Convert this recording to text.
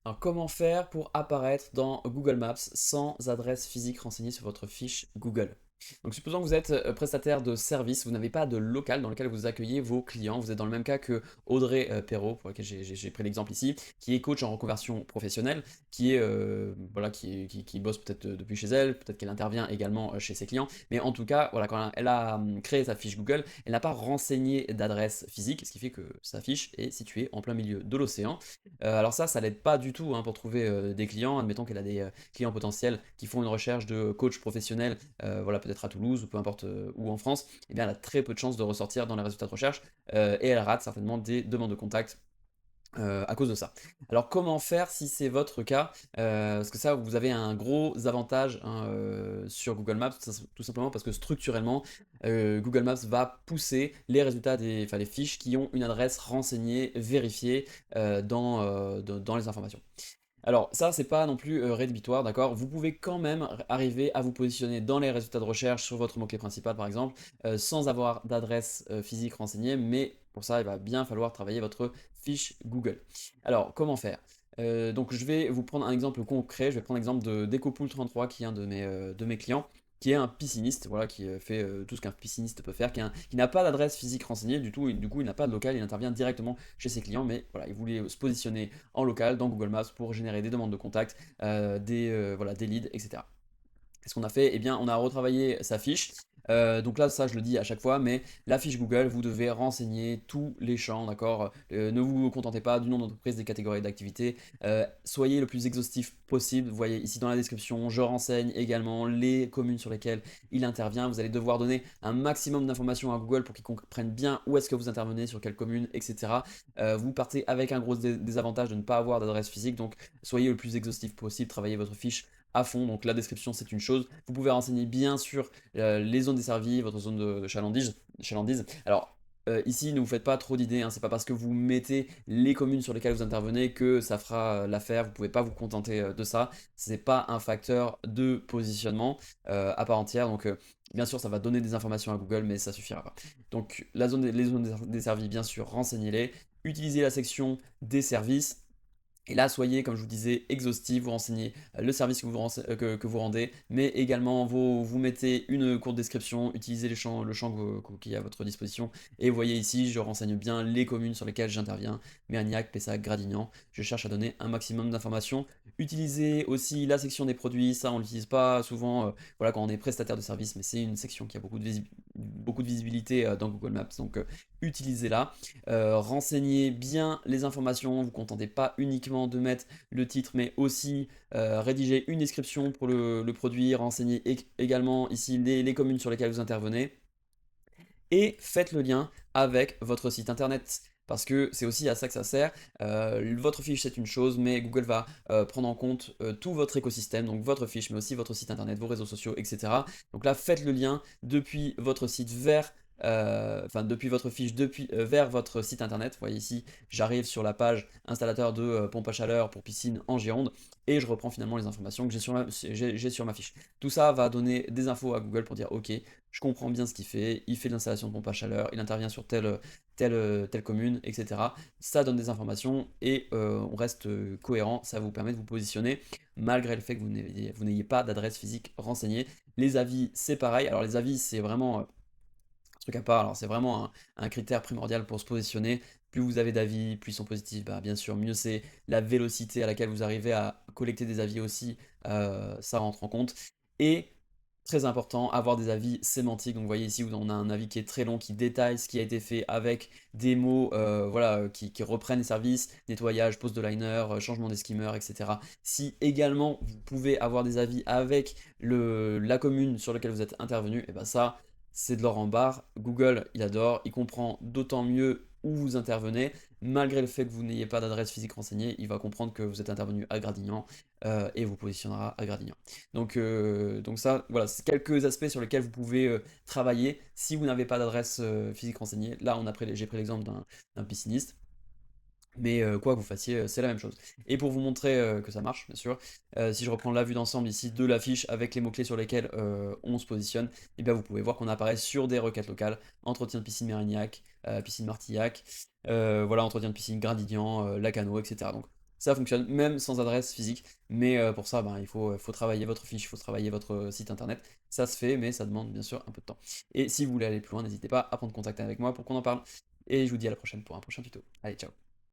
Alors, comment faire pour apparaître dans Google Maps sans adresse physique renseignée sur votre fiche Google? Donc, supposons que vous êtes prestataire de service, vous n'avez pas de local dans lequel vous accueillez vos clients. Vous êtes dans le même cas que Audrey Perrault, pour laquelle j'ai pris l'exemple ici, qui est coach en reconversion professionnelle, qui est voilà, qui bosse peut-être depuis chez elle, peut-être qu'elle intervient également chez ses clients. Mais en tout cas, voilà, quand elle a créé sa fiche Google, elle n'a pas renseigné d'adresse physique, ce qui fait que sa fiche est située en plein milieu de l'océan. Alors ça l'aide pas du tout hein, pour trouver des clients. Admettons qu'elle a des clients potentiels qui font une recherche de coach professionnel, voilà, peut-être à Toulouse ou peu importe où en France, et bien elle a très peu de chances de ressortir dans les résultats de recherche et elle rate certainement des demandes de contact à cause de ça. Alors comment faire si c'est votre cas? Parce que ça, vous avez un gros avantage hein, sur Google Maps, tout simplement parce que structurellement, Google Maps va pousser les résultats enfin, les fiches qui ont une adresse renseignée, vérifiée dans les informations. Alors ça, c'est pas non plus rédhibitoire, d'accord? Vous pouvez quand même arriver à vous positionner dans les résultats de recherche sur votre mot-clé principal, par exemple, sans avoir d'adresse physique renseignée, mais pour ça, il va bien falloir travailler votre fiche Google. Alors, comment faire? Donc je vais vous prendre un exemple concret, je vais prendre l'exemple de Decopool33, qui est un de mes clients, qui est un pisciniste, voilà, qui fait tout ce qu'un pisciniste peut faire, qui n'a pas d'adresse physique renseignée du tout, et du coup il n'a pas de local, il intervient directement chez ses clients, mais voilà, il voulait se positionner en local dans Google Maps pour générer des demandes de contact, voilà, des leads, etc. Qu'est-ce qu'on a fait? Eh bien, on a retravaillé sa fiche. Donc là, ça, je le dis à chaque fois, mais la fiche Google, vous devez renseigner tous les champs, d'accord? Ne vous contentez pas du nom d'entreprise, des catégories d'activité. Soyez le plus exhaustif possible. Vous voyez ici dans la description, je renseigne également les communes sur lesquelles il intervient. Vous allez devoir donner un maximum d'informations à Google pour qu'il comprenne bien où est-ce que vous intervenez, sur quelle commune, etc. Vous partez avec un gros désavantage de ne pas avoir d'adresse physique, donc soyez le plus exhaustif possible, travaillez votre fiche à fond. Donc la description, c'est une chose. Vous pouvez renseigner bien sûr les zones desservies, votre zone de chalandise. Alors ici, ne vous faites pas trop d'idées, hein. C'est pas parce que vous mettez les communes sur lesquelles vous intervenez que ça fera l'affaire. Vous pouvez pas vous contenter de ça. C'est pas un facteur de positionnement à part entière. Donc bien sûr, ça va donner des informations à Google, mais ça suffira pas. Donc les zones desservies, bien sûr, renseignez-les. Utilisez la section des services. Et là, soyez, comme je vous disais, exhaustif, vous renseignez le service que vous rendez, mais également vous mettez une courte description, utilisez le champ qui est à votre disposition, et vous voyez ici, je renseigne bien les communes sur lesquelles j'interviens, Mérignac, Pessac, Gradignan, je cherche à donner un maximum d'informations. Utilisez aussi la section des produits, ça on l'utilise pas souvent voilà, quand on est prestataire de service, mais c'est une section qui a beaucoup de visibilité dans Google Maps, donc utilisez-la. Renseignez bien les informations, vous ne contentez pas uniquement de mettre le titre, mais aussi rédiger une description pour le produit, renseignez également ici les communes sur lesquelles vous intervenez, et faites le lien avec votre site internet. Parce que c'est aussi à ça que ça sert. Votre fiche, c'est une chose, mais Google va prendre en compte tout votre écosystème, donc votre fiche, mais aussi votre site internet, vos réseaux sociaux, etc. Donc là, faites le lien depuis votre site vers enfin depuis votre fiche vers votre site internet. Vous voyez ici, j'arrive sur la page installateur de pompe à chaleur pour piscine en Gironde et je reprends finalement les informations que j'ai sur ma fiche. Tout ça va donner des infos à Google pour dire ok, je comprends bien ce qu'il fait, il fait de l'installation de pompe à chaleur, il intervient sur telle commune, etc. Ça donne des informations et on reste cohérent, ça vous permet de vous positionner malgré le fait que vous n'ayez pas d'adresse physique renseignée. Les avis, c'est pareil. Alors les avis, c'est vraiment truc à part. Alors c'est vraiment un critère primordial pour se positionner. Plus vous avez d'avis, plus ils sont positifs, bah, bien sûr, mieux c'est. La vélocité à laquelle vous arrivez à collecter des avis aussi, ça rentre en compte. Et très important, avoir des avis sémantiques. Donc vous voyez ici, on a un avis qui est très long, qui détaille ce qui a été fait avec des mots voilà, qui reprennent les services, nettoyage, pose de liner, changement des skimmers, etc. Si également vous pouvez avoir des avis avec la commune sur laquelle vous êtes intervenu, et ben ça, c'est de l'or en barre. Google, il adore, il comprend d'autant mieux où vous intervenez. Malgré le fait que vous n'ayez pas d'adresse physique renseignée, il va comprendre que vous êtes intervenu à Gradignan et vous positionnera à Gradignan. Donc ça, voilà, c'est quelques aspects sur lesquels vous pouvez travailler si vous n'avez pas d'adresse physique renseignée. Là, j'ai pris l'exemple d'un pisciniste. Mais quoi que vous fassiez, c'est la même chose. Et pour vous montrer que ça marche, bien sûr, si je reprends la vue d'ensemble ici de l'affiche avec les mots-clés sur lesquels on se positionne, et bien vous pouvez voir qu'on apparaît sur des requêtes locales, entretien de piscine Mérignac, piscine Martillac, voilà, entretien de piscine Gradignan, Lacano, etc. Donc Ça fonctionne même sans adresse physique, mais pour ça, ben, il faut travailler votre fiche, il faut travailler votre site internet. Ça se fait, mais ça demande bien sûr un peu de temps. Et si vous voulez aller plus loin, n'hésitez pas à prendre contact avec moi pour qu'on en parle. Et je vous dis à la prochaine pour un prochain tuto. Allez, ciao!